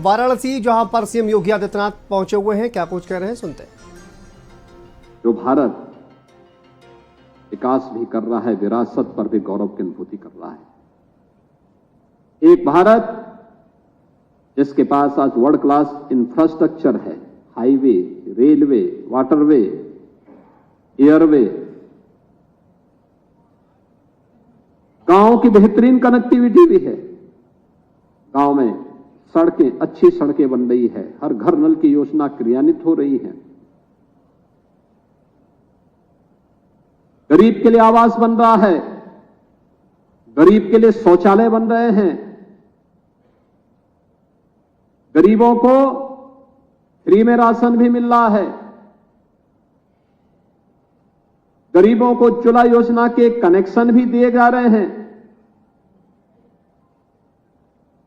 वाराणसी, जहां पर सीएम योगी आदित्यनाथ पहुंचे हुए हैं। क्या कुछ कह रहे हैं, सुनते हैं। जो भारत विकास भी कर रहा है, विरासत पर भी गौरव की अनुभूति कर रहा है। एक भारत जिसके पास आज वर्ल्ड क्लास इंफ्रास्ट्रक्चर है, हाईवे, रेलवे, वाटरवे, एयरवे, गांव की बेहतरीन कनेक्टिविटी भी है। गांव में सड़कें, अच्छी सड़कें बन रही है, हर घर नल की योजना क्रियान्वित हो रही है, गरीब के लिए आवास बन रहा है, गरीब के लिए शौचालय बन रहे हैं, गरीबों को फ्री में राशन भी मिल रहा है, गरीबों को उज्ज्वला योजना के कनेक्शन भी दिए जा रहे हैं।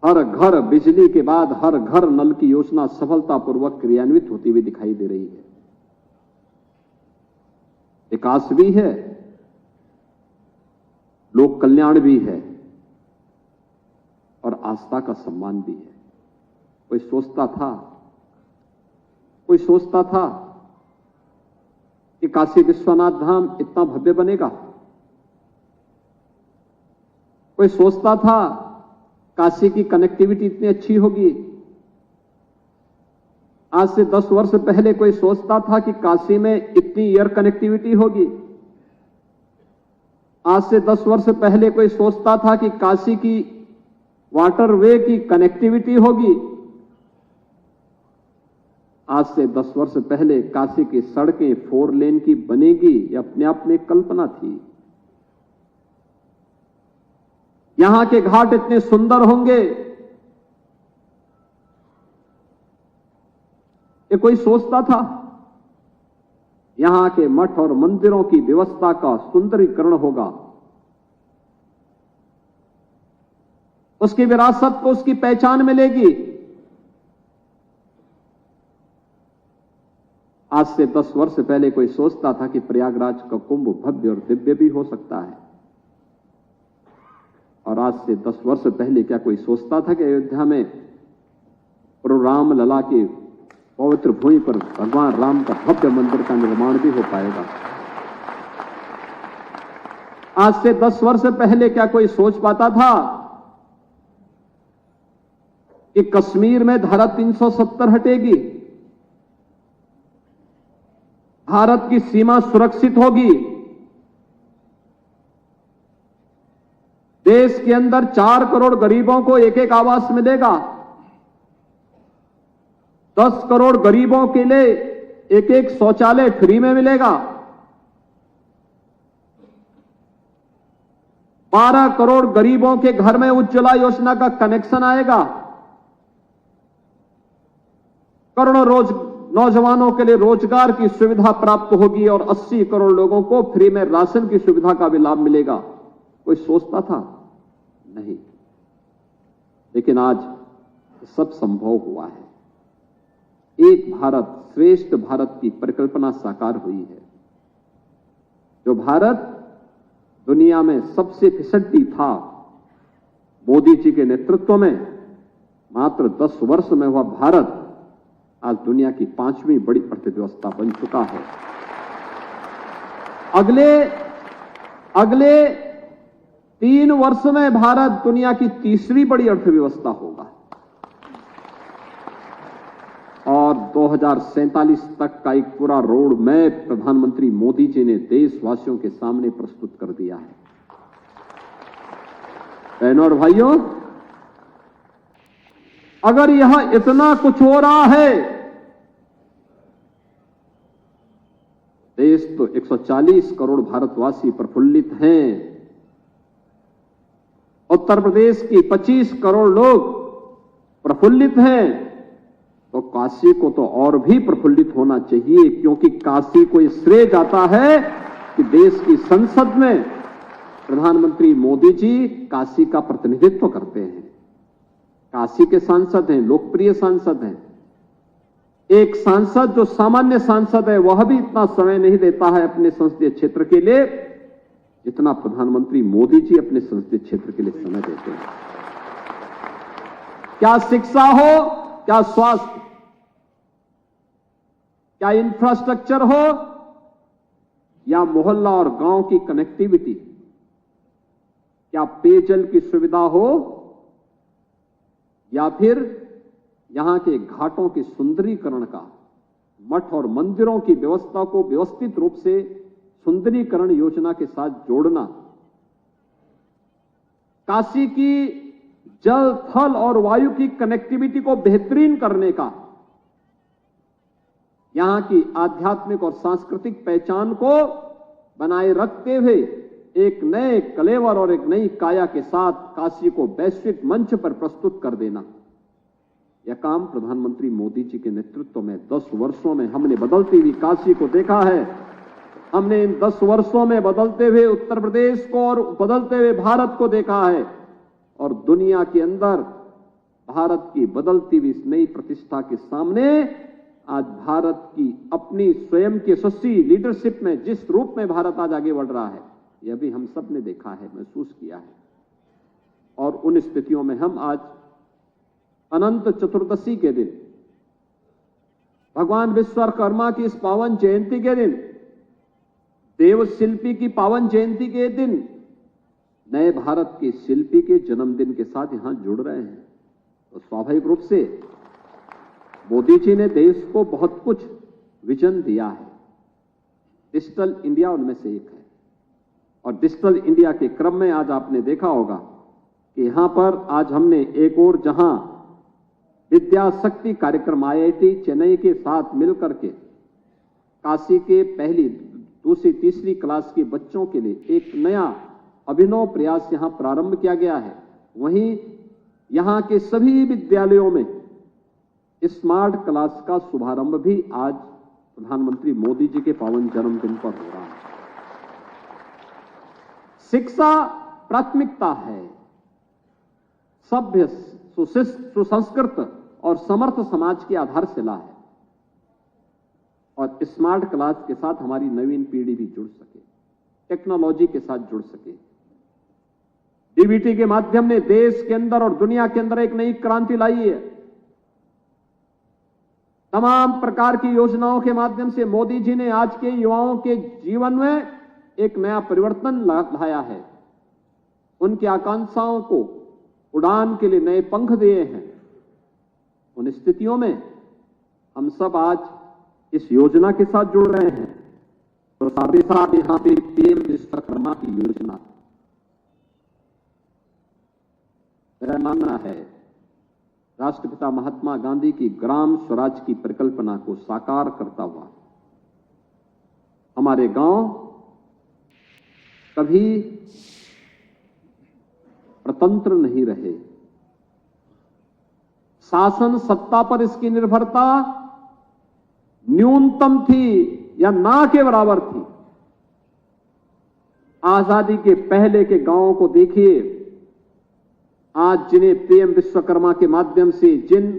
हर घर बिजली के बाद हर घर नल की योजना सफलतापूर्वक क्रियान्वित होती हुई दिखाई दे रही है। विकास भी है, लोक कल्याण भी है और आस्था का सम्मान भी है। कोई सोचता था कि काशी विश्वनाथ धाम इतना भव्य बनेगा? कोई सोचता था काशी की कनेक्टिविटी इतनी अच्छी होगी? आज से 10 वर्ष पहले कोई सोचता था कि काशी में इतनी एयर कनेक्टिविटी होगी? आज से 10 वर्ष पहले कोई सोचता था कि काशी की वाटरवे की कनेक्टिविटी होगी? आज से 10 वर्ष पहले काशी की सड़कें 4 लेन की बनेगी, यह अपने आप में कल्पना थी। यहां के घाट इतने सुंदर होंगे, ये कोई सोचता था? यहां के मठ और मंदिरों की व्यवस्था का सुंदरीकरण होगा, उसकी विरासत को उसकी पहचान मिलेगी। आज से 10 वर्ष पहले कोई सोचता था कि प्रयागराज का कुंभ भव्य और दिव्य भी हो सकता है? और आज से 10 वर्ष पहले क्या कोई सोचता था कि अयोध्या में प्रभु राम लला के पवित्र भूमि पर भगवान राम का भव्य मंदिर का निर्माण भी हो पाएगा? आज से 10 वर्ष पहले क्या कोई सोच पाता था कि कश्मीर में धारा 370 हटेगी, भारत की सीमा सुरक्षित होगी, देश के अंदर 4 करोड़ गरीबों को एक एक आवास मिलेगा, 10 करोड़ गरीबों के लिए एक एक शौचालय फ्री में मिलेगा, 12 करोड़ गरीबों के घर में उज्ज्वला योजना का कनेक्शन आएगा, करोड़ों नौजवानों के लिए रोजगार की सुविधा प्राप्त होगी और 80 करोड़ लोगों को फ्री में राशन की सुविधा का भी लाभ मिलेगा। कोई सोचता था? नहीं। लेकिन आज सब संभव हुआ है। एक भारत श्रेष्ठ भारत की परिकल्पना साकार हुई है। जो भारत दुनिया में सबसे फिसड्डी था, मोदी जी के नेतृत्व में मात्र 10 वर्ष में हुआ भारत आज दुनिया की 5वीं बड़ी अर्थव्यवस्था बन चुका है। अगले 3 वर्ष में भारत दुनिया की 3री बड़ी अर्थव्यवस्था होगा और 2047 तक का एक पूरा रोड मैप प्रधानमंत्री मोदी जी ने देशवासियों के सामने प्रस्तुत कर दिया है। बहनों और भाइयों, अगर यह इतना कुछ हो रहा है, देश तो 140 करोड़ भारतवासी प्रफुल्लित हैं, उत्तर प्रदेश की 25 करोड़ लोग प्रफुल्लित हैं, तो काशी को तो और भी प्रफुल्लित होना चाहिए, क्योंकि काशी को यह श्रेय जाता है कि देश की संसद में प्रधानमंत्री मोदी जी काशी का प्रतिनिधित्व करते हैं। काशी के सांसद हैं, लोकप्रिय सांसद हैं। एक सांसद जो सामान्य सांसद है, वह भी इतना समय नहीं देता है अपने संसदीय क्षेत्र के लिए जितना प्रधानमंत्री मोदी जी अपने संसदीय क्षेत्र के लिए समय देते हैं। क्या शिक्षा हो, क्या स्वास्थ्य, क्या इंफ्रास्ट्रक्चर हो, या मोहल्ला और गांव की कनेक्टिविटी, क्या पेयजल की सुविधा हो, या फिर यहां के घाटों के सुंदरीकरण का, मठ और मंदिरों की व्यवस्था को व्यवस्थित रूप से सुंदरीकरण योजना के साथ जोड़ना, काशी की जल, थल और वायु की कनेक्टिविटी को बेहतरीन करने का, यहां की आध्यात्मिक और सांस्कृतिक पहचान को बनाए रखते हुए एक नए कलेवर और एक नई काया के साथ काशी को वैश्विक मंच पर प्रस्तुत कर देना, यह काम प्रधानमंत्री मोदी जी के नेतृत्व में 10 वर्षों में हमने बदलती हुई काशी को देखा है। हमने इन 10 वर्षों में बदलते हुए उत्तर प्रदेश को और बदलते हुए भारत को देखा है, और दुनिया के अंदर भारत की बदलती हुई इस नई प्रतिष्ठा के सामने आज भारत की अपनी स्वयं की यशस्वी लीडरशिप में जिस रूप में भारत आज आगे बढ़ रहा है, यह भी हम सब ने देखा है, महसूस किया है। और उन स्थितियों में हम आज अनंत चतुर्दशी के दिन, भगवान विश्वकर्मा की इस पावन जयंती के दिन, देव शिल्पी की पावन जयंती के दिन, नए भारत के शिल्पी के जन्मदिन के साथ यहां जुड़ रहे हैं। तो स्वाभाविक रूप से मोदी जी ने देश को बहुत कुछ विजन दिया है। डिजिटल इंडिया उनमें से एक है, और डिजिटल इंडिया के क्रम में आज आपने देखा होगा कि यहां पर आज हमने एक और जहां विद्या शक्ति कार्यक्रम IIT चेन्नई के साथ मिलकर के काशी के पहली, दूसरी, तीसरी क्लास के बच्चों के लिए एक नया अभिनव प्रयास यहां प्रारंभ किया गया है। वहीं यहां के सभी विद्यालयों में स्मार्ट क्लास का शुभारंभ भी आज प्रधानमंत्री मोदी जी के पावन जन्मदिन पर हो रहा है। शिक्षा प्राथमिकता है। सभ्य, सुसंस्कृत और समर्थ समाज की आधारशिला है, और स्मार्ट क्लास के साथ हमारी नवीन पीढ़ी भी जुड़ सके, टेक्नोलॉजी के साथ जुड़ सके। डीबीटी के माध्यम ने देश के अंदर और दुनिया के अंदर एक नई क्रांति लाई है। तमाम प्रकार की योजनाओं के माध्यम से मोदी जी ने आज के युवाओं के जीवन में एक नया परिवर्तन लाया है। उनकी आकांक्षाओं को उड़ान के लिए नए पंख दिए हैं। उन स्थितियों में हम सब आज इस योजना के साथ जुड़ रहे हैं। तो साथ ही साथ यहां पे पीएम विश्वकर्मा की योजना, मेरा मानना है राष्ट्रपिता महात्मा गांधी की ग्राम स्वराज की परिकल्पना को साकार करता हुआ हमारे गांव कभी स्वतंत्र नहीं रहे। शासन सत्ता पर इसकी निर्भरता न्यूनतम थी या ना के बराबर थी। आजादी के पहले के गांवों को देखिए, आज जिन्हें पीएम विश्वकर्मा के माध्यम से जिन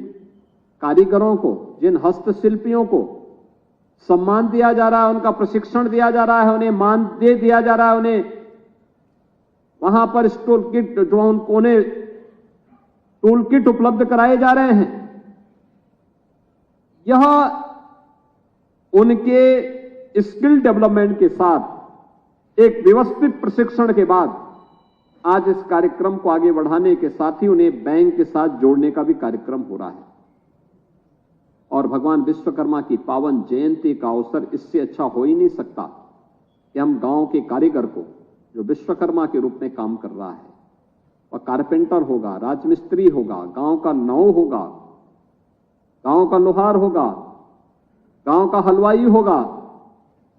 कारीगरों को, जिन हस्तशिल्पियों को सम्मान दिया जा रहा है, उनका प्रशिक्षण दिया जा रहा है, उन्हें मानदेय दिया जा रहा है, उन्हें वहां पर टूल किट, जो उन्हें टूल किट उपलब्ध कराए जा रहे हैं, यह उनके स्किल डेवलपमेंट के साथ एक व्यवस्थित प्रशिक्षण के बाद आज इस कार्यक्रम को आगे बढ़ाने के साथ ही उन्हें बैंक के साथ जोड़ने का भी कार्यक्रम हो रहा है। और भगवान विश्वकर्मा की पावन जयंती का अवसर इससे अच्छा हो ही नहीं सकता कि हम गांव के कारीगर को, जो विश्वकर्मा के रूप में काम कर रहा है, वह कारपेंटर होगा, राजमिस्त्री होगा, गांव का नाव होगा, गांव का लोहार होगा, गांव का हलवाई होगा,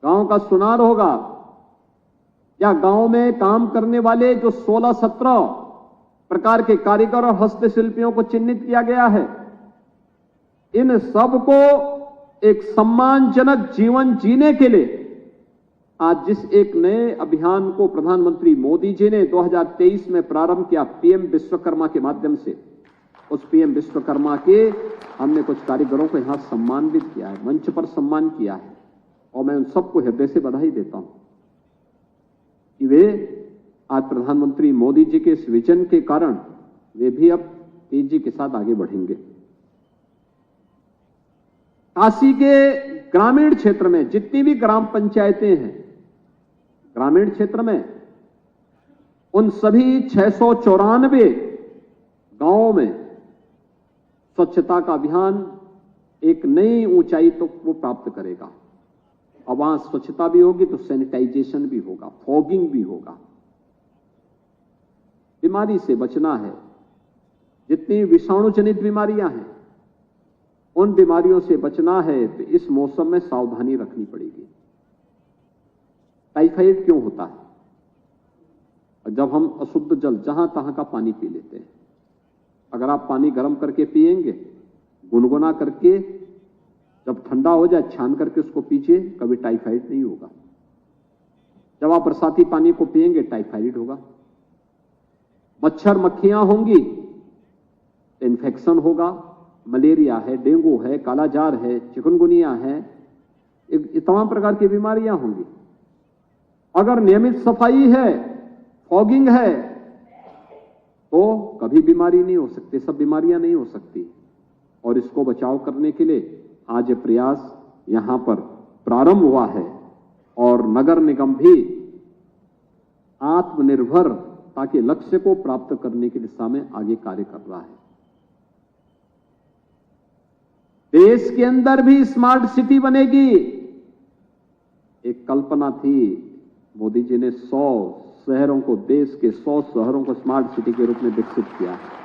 गांव का सुनार होगा, या गांव में काम करने वाले जो 16-17 प्रकार के कारीगर और हस्तशिल्पियों को चिन्हित किया गया है, इन सबको एक सम्मानजनक जीवन जीने के लिए आज जिस एक नए अभियान को प्रधानमंत्री मोदी जी ने 2023 में प्रारंभ किया, पीएम विश्वकर्मा के माध्यम से, उस पीएम विश्वकर्मा के हमने कुछ कारीगरों को यहां सम्मानित किया है, मंच पर सम्मान किया है, और मैं उन सबको हृदय से बधाई देता हूं कि वे आज प्रधानमंत्री मोदी जी के इस विजन के कारण वे भी अब तेजी के साथ आगे बढ़ेंगे। काशी के ग्रामीण क्षेत्र में जितनी भी ग्राम पंचायतें हैं, ग्रामीण क्षेत्र में उन सभी 694 गांवों में स्वच्छता का अभियान एक नई ऊंचाई तो वो प्राप्त करेगा। और वहां स्वच्छता भी होगी तो सैनिटाइजेशन भी होगा, फॉगिंग भी होगा। बीमारी से बचना है, जितनी विषाणु जनित बीमारियां हैं उन बीमारियों से बचना है तो इस मौसम में सावधानी रखनी पड़ेगी। टाइफाइड क्यों होता है? जब हम अशुद्ध जल जहां तहां का पानी पी लेते हैं। अगर आप पानी गर्म करके पिएंगे, गुनगुना करके, जब ठंडा हो जाए छान करके उसको पीजिए, कभी टाइफाइड नहीं होगा। जब आप बरसाती पानी को पिएंगे टाइफाइड होगा। मच्छर मक्खियां होंगी तो इन्फेक्शन होगा, मलेरिया है, डेंगू है, कालाजार है, चिकनगुनिया है, ये तमाम प्रकार की बीमारियां होंगी। अगर नियमित सफाई है, फॉगिंग है, तो कभी बीमारी नहीं हो सकती, सब बीमारियां नहीं हो सकती। और इसको बचाव करने के लिए आज ये प्रयास यहां पर प्रारंभ हुआ है और नगर निगम भी आत्मनिर्भरता के लक्ष्य को प्राप्त करने की दिशा में आगे कार्य कर रहा है। देश के अंदर भी स्मार्ट सिटी बनेगी। एक कल्पना थी, मोदी जी ने 100 शहरों को, देश के 100 शहरों को स्मार्ट सिटी के रूप में विकसित किया है।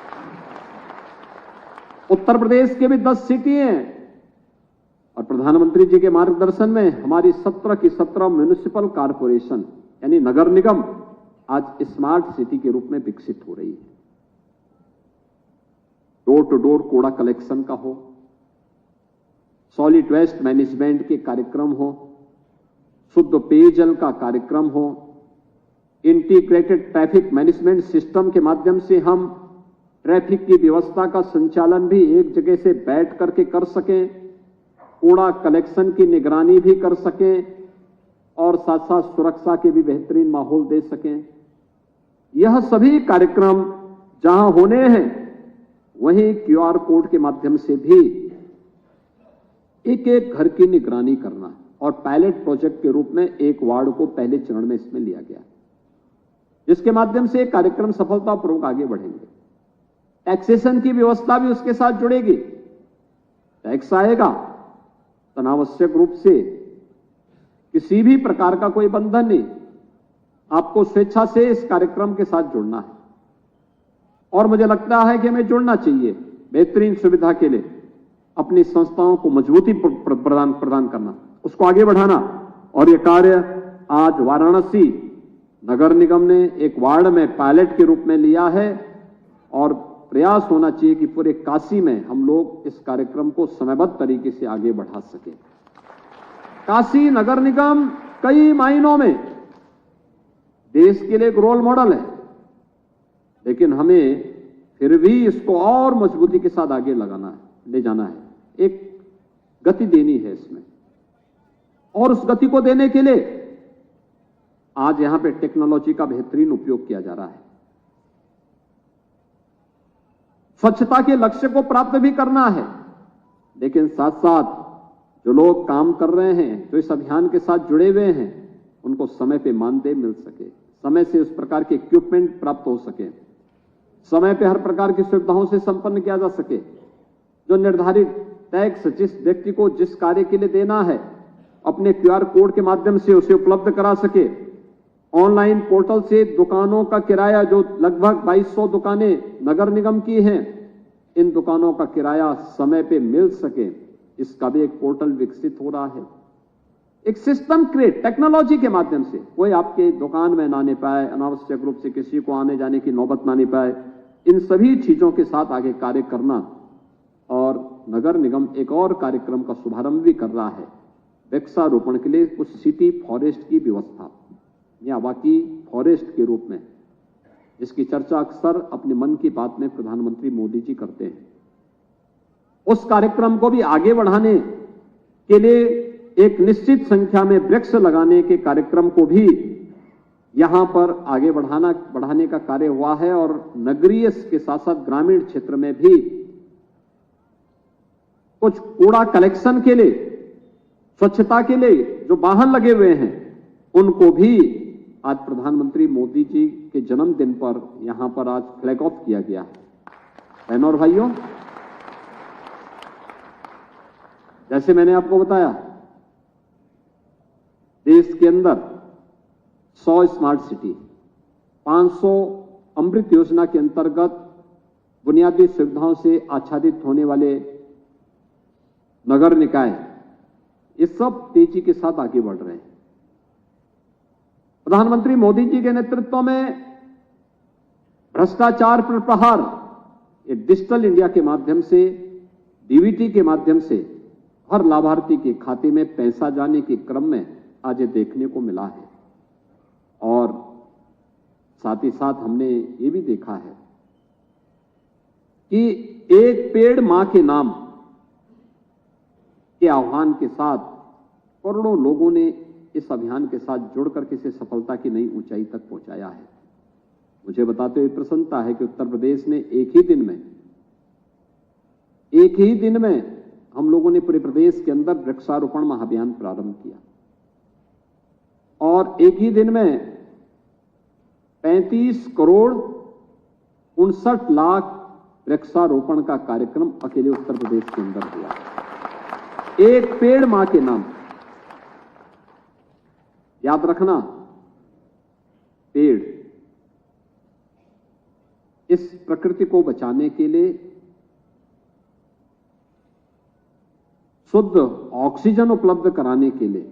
उत्तर प्रदेश के भी 10 सिटी हैं और प्रधानमंत्री जी के मार्गदर्शन में हमारी 17 की 17 म्युनिसिपल कारपोरेशन यानी नगर निगम आज स्मार्ट सिटी के रूप में विकसित हो रही है। डोर टू डोर कूड़ा कलेक्शन का हो, सॉलिड वेस्ट मैनेजमेंट के कार्यक्रम हो, शुद्ध पेयजल का कार्यक्रम हो, इंटीग्रेटेड ट्रैफिक मैनेजमेंट सिस्टम के माध्यम से हम ट्रैफिक की व्यवस्था का संचालन भी एक जगह से बैठ करके कर सकें, कूड़ा कलेक्शन की निगरानी भी कर सकें और साथ साथ सुरक्षा के भी बेहतरीन माहौल दे सकें। यह सभी कार्यक्रम जहां होने हैं वहीं क्यूआर कोड के माध्यम से भी एक एक घर की निगरानी करना है और पायलट प्रोजेक्ट के रूप में एक वार्ड को पहले चरण में इसमें लिया गया, जिसके माध्यम से कार्यक्रम सफलतापूर्वक आगे बढ़ेंगे। टैक्सेशन की व्यवस्था भी उसके साथ जुड़ेगी। टैक्स आएगा, अनावश्यक रूप से किसी भी प्रकार का कोई बंधन नहीं, आपको स्वेच्छा से इस कार्यक्रम के साथ जुड़ना है। और मुझे लगता है कि हमें जुड़ना चाहिए बेहतरीन सुविधा के लिए, अपनी संस्थाओं को मजबूती प्रदान करना, उसको आगे बढ़ाना। और यह कार्य आज वाराणसी नगर निगम ने एक वार्ड में पायलट के रूप में लिया है और प्रयास होना चाहिए कि पूरे काशी में हम लोग इस कार्यक्रम को समयबद्ध तरीके से आगे बढ़ा सके। काशी नगर निगम कई मायनों में देश के लिए एक रोल मॉडल है, लेकिन हमें फिर भी इसको और मजबूती के साथ आगे ले जाना है, एक गति देनी है इसमें। और उस गति को देने के लिए आज यहां पे टेक्नोलॉजी का बेहतरीन उपयोग किया जा रहा है। स्वच्छता के लक्ष्य को प्राप्त भी करना है, लेकिन साथ साथ जो लोग काम कर रहे हैं, जो इस अभियान के साथ जुड़े हुए हैं, उनको समय पे मानदेय मिल सके, समय से उस प्रकार के इक्विपमेंट प्राप्त हो सके, समय पे हर प्रकार की सुविधाओं से संपन्न किया जा सके। जो निर्धारित टैक्स जिस व्यक्ति को जिस कार्य के लिए देना है, अपने क्यूआर कोड के माध्यम से उसे उपलब्ध करा सके। ऑनलाइन पोर्टल से दुकानों का किराया, जो लगभग 2200 दुकानें नगर निगम की हैं, इन दुकानों का किराया समय पे मिल सके, इसका भी एक पोर्टल विकसित हो रहा है। एक सिस्टम क्रिएट टेक्नोलॉजी के माध्यम से कोई आपके दुकान में ना आने पाए, अनावश्यक रूप से किसी को आने जाने की नौबत ना आने पाए, इन सभी चीजों के साथ आगे कार्य करना। और नगर निगम एक और कार्यक्रम का शुभारंभ भी कर रहा है, वृक्षारोपण के लिए कुछ सिटी फॉरेस्ट की व्यवस्था या बाकी फॉरेस्ट के रूप में, जिसकी चर्चा अक्सर अपने मन की बात में प्रधानमंत्री मोदी जी करते हैं। उस कार्यक्रम को भी आगे बढ़ाने के लिए एक निश्चित संख्या में वृक्ष लगाने के कार्यक्रम को भी यहां पर आगे बढ़ाने का कार्य हुआ है। और नगरीय के साथ साथ ग्रामीण क्षेत्र में भी कुछ कूड़ा कलेक्शन के लिए, स्वच्छता के लिए जो वाहन लगे हुए हैं, उनको भी आज प्रधानमंत्री मोदी जी के जन्मदिन पर यहां पर आज फ्लैग ऑफ किया गया है। बहनों और भाइयों, जैसे मैंने आपको बताया, देश के अंदर 100 स्मार्ट सिटी, 500 अमृत योजना के अंतर्गत बुनियादी सुविधाओं से आच्छादित होने वाले नगर निकाय, ये सब तेजी के साथ आगे बढ़ रहे हैं। प्रधानमंत्री मोदी जी के नेतृत्व में भ्रष्टाचार पर प्रहार, ये डिजिटल इंडिया के माध्यम से, डीबीटी के माध्यम से हर लाभार्थी के खाते में पैसा जाने के क्रम में आज ये देखने को मिला है। और साथ ही साथ हमने ये भी देखा है कि एक पेड़ मां के नाम के आह्वान के साथ करोड़ों लोगों ने इस अभियान के साथ जुड़कर किसी सफलता की नई ऊंचाई तक पहुंचाया है। मुझे बताते हुए प्रसन्नता है कि उत्तर प्रदेश ने एक ही दिन में हम लोगों ने पूरे प्रदेश के अंदर वृक्षारोपण महाअभियान प्रारंभ किया और एक ही दिन में 35 करोड़ 59 लाख वृक्षारोपण का कार्यक्रम अकेले उत्तर प्रदेश के अंदर हुआ। एक पेड़ मां के नाम। याद रखना, पेड़ इस प्रकृति को बचाने के लिए, शुद्ध ऑक्सीजन उपलब्ध कराने के लिए,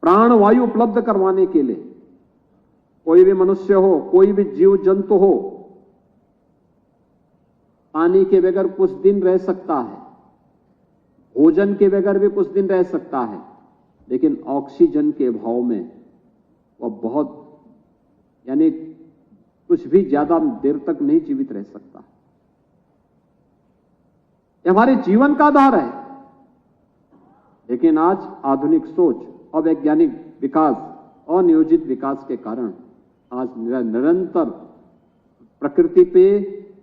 प्राणवायु उपलब्ध करवाने के लिए, कोई भी मनुष्य हो, कोई भी जीव जंतु हो, पानी के बगैर कुछ दिन रह सकता है, भोजन के बगैर भी कुछ दिन रह सकता है, लेकिन ऑक्सीजन के अभाव में वह बहुत, यानी कुछ भी ज्यादा देर तक नहीं जीवित रह सकता। यह हमारे जीवन का आधार है। लेकिन आज आधुनिक सोच और वैज्ञानिक विकास और नियोजित विकास के कारण आज निरंतर प्रकृति पे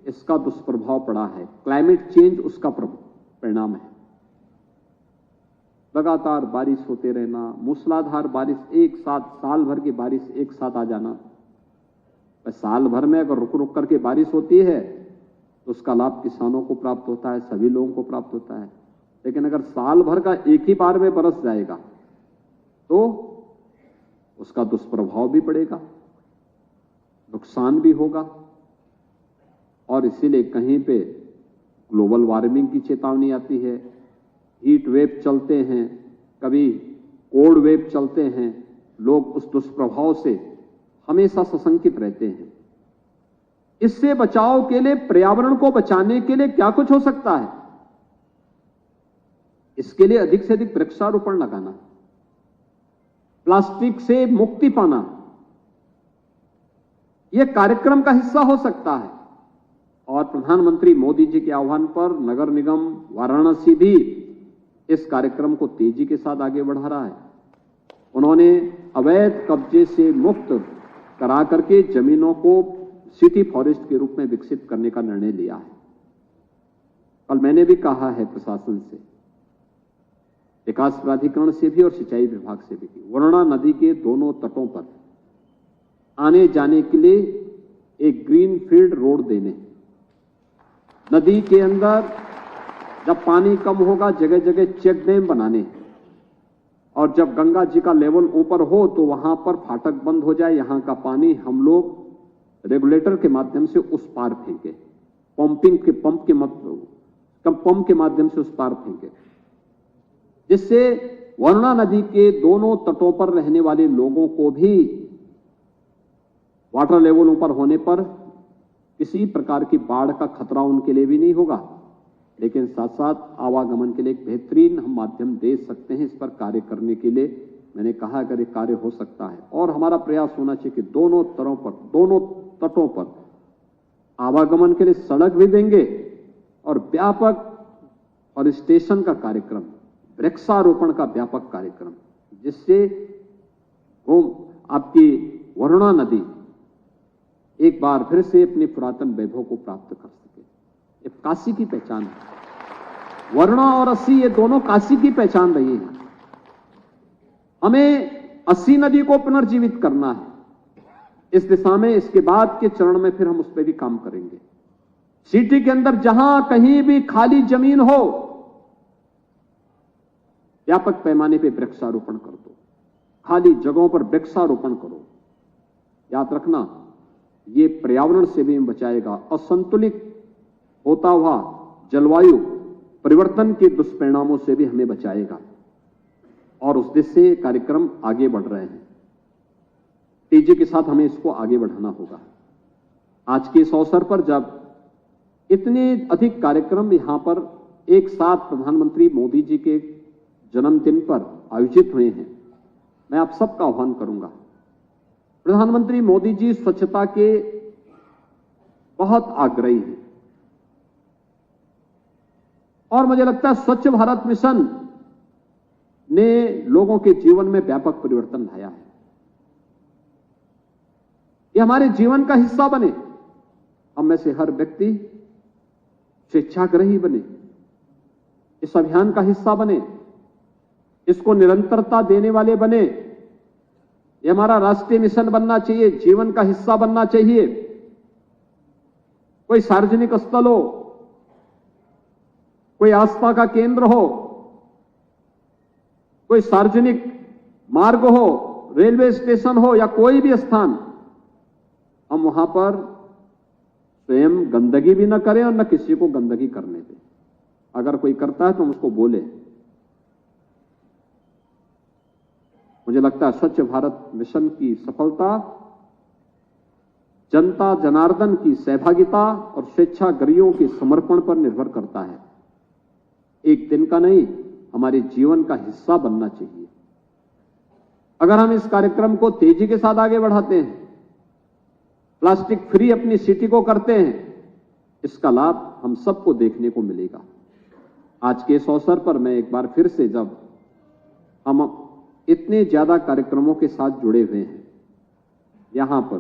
इसका दुष्प्रभाव पड़ा है। क्लाइमेट चेंज उसका परिणाम है। लगातार बारिश होते रहना, मूसलाधार बारिश, एक साथ साल भर की बारिश एक साथ आ जाना। साल भर में अगर रुक रुक करके बारिश होती है तो उसका लाभ किसानों को प्राप्त होता है, सभी लोगों को प्राप्त होता है। लेकिन अगर साल भर का एक ही बार में बरस जाएगा तो उसका दुष्प्रभाव भी पड़ेगा, नुकसान भी होगा। और इसीलिए कहीं पे ग्लोबल वार्मिंग की चेतावनी आती है, हीट वेव चलते हैं, कभी कोल्ड वेव चलते हैं। लोग उस दुष्प्रभाव से हमेशा सशंकित रहते हैं। इससे बचाव के लिए, पर्यावरण को बचाने के लिए क्या कुछ हो सकता है? इसके लिए अधिक से अधिक वृक्षारोपण लगाना, प्लास्टिक से मुक्ति पाना, यह कार्यक्रम का हिस्सा हो सकता है। और प्रधानमंत्री मोदी जी के आह्वान पर नगर निगम वाराणसी भी इस कार्यक्रम को तेजी के साथ आगे बढ़ा रहा है। उन्होंने अवैध कब्जे से मुक्त करा करके जमीनों को सिटी फॉरेस्ट के रूप में विकसित करने का निर्णय लिया है। कल मैंने भी कहा है प्रशासन से, विकास प्राधिकरण से भी और सिंचाई विभाग से भी, वरुणा नदी के दोनों तटों पर आने जाने के लिए एक ग्रीन फील्ड रोड देने, नदी के अंदर जब पानी कम होगा जगह जगह चेक डैम बनाने, और जब गंगा जी का लेवल ऊपर हो तो वहां पर फाटक बंद हो जाए, यहां का पानी हम लोग रेगुलेटर के माध्यम से उस पार फेंके, पंप के माध्यम से उस पार फेंके, जिससे वरुणा नदी के दोनों तटों पर रहने वाले लोगों को भी वाटर लेवल ऊपर होने पर किसी प्रकार की बाढ़ का खतरा उनके लिए भी नहीं होगा। लेकिन साथ साथ आवागमन के लिए एक बेहतरीन हम माध्यम दे सकते हैं। इस पर कार्य करने के लिए मैंने कहा अगर ये कार्य हो सकता है, और हमारा प्रयास होना चाहिए कि दोनों तटों पर आवागमन के लिए सड़क भी देंगे और व्यापक फॉरेस्टेशन का कार्यक्रम, वृक्षारोपण का व्यापक कार्यक्रम, जिससे वो आपकी वरुणा नदी एक बार फिर से अपने पुरातन वैभव को प्राप्त कर सके। ये काशी की पहचान है। वरुणा और अस्सी ये दोनों काशी की पहचान रही है। हमें अस्सी नदी को पुनर्जीवित करना है। इस दिशा में इसके बाद के चरण में फिर हम उस पर भी काम करेंगे। सिटी के अंदर जहां कहीं भी खाली जमीन हो, व्यापक पैमाने पे वृक्षारोपण कर दो। खाली जगहों पर वृक्षारोपण करो। याद रखना, ये पर्यावरण से भी बचाएगा। असंतुलित होता हुआ जलवायु परिवर्तन के दुष्परिणामों से भी हमें बचाएगा। और उस दिशा से कार्यक्रम आगे बढ़ रहे हैं। तेजी के साथ हमें इसको आगे बढ़ाना होगा। आज के इस अवसर पर जब इतने अधिक कार्यक्रम यहां पर एक साथ प्रधानमंत्री मोदी जी के जन्मदिन पर आयोजित हुए हैं, मैं आप सबका आह्वान करूंगा। प्रधानमंत्री मोदी जी स्वच्छता के बहुत आग्रही हैं और मुझे लगता है स्वच्छ भारत मिशन ने लोगों के जीवन में व्यापक परिवर्तन लाया है। ये हमारे जीवन का हिस्सा बने। हम में से हर व्यक्ति स्वेच्छाग्रही बने, इस अभियान का हिस्सा बने, इसको निरंतरता देने वाले बने। ये हमारा राष्ट्रीय मिशन बनना चाहिए, जीवन का हिस्सा बनना चाहिए। कोई सार्वजनिक स्थल हो, कोई आस्था का केंद्र हो, कोई सार्वजनिक मार्ग हो, रेलवे स्टेशन हो या कोई भी स्थान, हम वहां पर स्वयं गंदगी भी न करें और न किसी को गंदगी करने दें। अगर कोई करता है तो हम उसको बोले। मुझे लगता है स्वच्छ भारत मिशन की सफलता जनता जनार्दन की सहभागिता और स्वेच्छाग्रहियों के समर्पण पर निर्भर करता है। एक दिन का नहीं, हमारे जीवन का हिस्सा बनना चाहिए। अगर हम इस कार्यक्रम को तेजी के साथ आगे बढ़ाते हैं, प्लास्टिक फ्री अपनी सिटी को करते हैं, इसका लाभ हम सबको देखने को मिलेगा। आज के इस अवसर पर मैं एक बार फिर से, जब हम इतने ज्यादा कार्यक्रमों के साथ जुड़े हुए हैं, यहां पर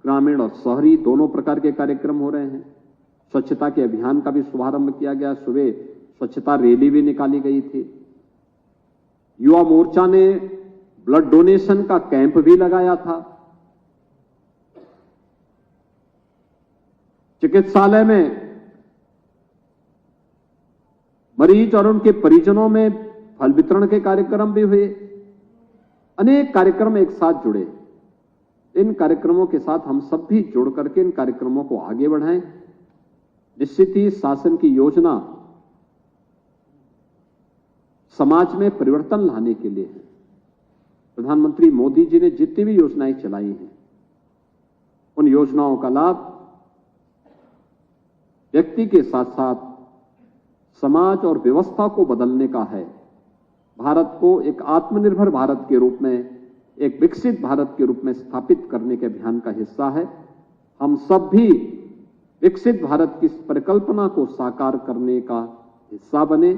ग्रामीण और शहरी दोनों प्रकार के कार्यक्रम हो रहे हैं। स्वच्छता के अभियान का भी शुभारंभ किया गया। सुबह स्वच्छता रैली भी निकाली गई थी। युवा मोर्चा ने ब्लड डोनेशन का कैंप भी लगाया था। चिकित्सालय में मरीज और उनके परिजनों में फल वितरण के कार्यक्रम भी हुए। अनेक कार्यक्रम एक साथ जुड़े। इन कार्यक्रमों के साथ हम सब भी जुड़ करके इन कार्यक्रमों को आगे बढ़ाएं। निश्चित ही शासन की योजना समाज में परिवर्तन लाने के लिए है। प्रधानमंत्री मोदी जी ने जितनी भी योजनाएं चलाई हैं, उन योजनाओं का लाभ व्यक्ति के साथ साथ समाज और व्यवस्था को बदलने का है। भारत को एक आत्मनिर्भर भारत के रूप में, एक विकसित भारत के रूप में स्थापित करने के अभियान का हिस्सा है। हम सब भी विकसित भारत की परिकल्पना को साकार करने का हिस्सा बने।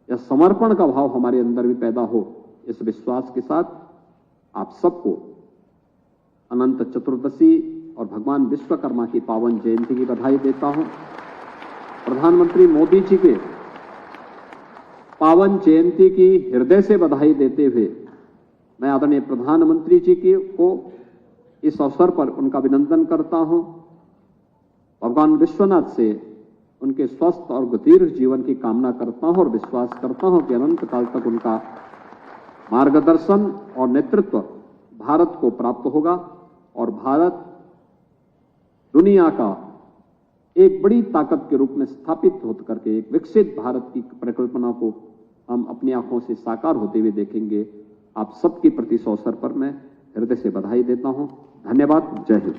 यह समर्पण का भाव हमारे अंदर भी पैदा हो, इस विश्वास के साथ आप सबको अनंत चतुर्दशी और भगवान विश्वकर्मा की पावन जयंती की बधाई देता हूं। प्रधानमंत्री मोदी जी के पावन जयंती की हृदय से बधाई देते हुए मैं आदरणीय प्रधानमंत्री जी को इस अवसर पर उनका अभिनंदन करता हूं। भगवान विश्वनाथ से उनके स्वस्थ और दीर्घ जीवन की कामना करता हूं और विश्वास करता हूं कि अनंत काल तक उनका मार्गदर्शन और नेतृत्व भारत को प्राप्त होगा और भारत दुनिया का एक बड़ी ताकत के रूप में स्थापित होकर करके एक विकसित भारत की परिकल्पना को हम अपनी आंखों से साकार होते हुए देखेंगे। आप सबके प्रति इस अवसर पर मैं हृदय से बधाई देता हूं। धन्यवाद। जय हिंद।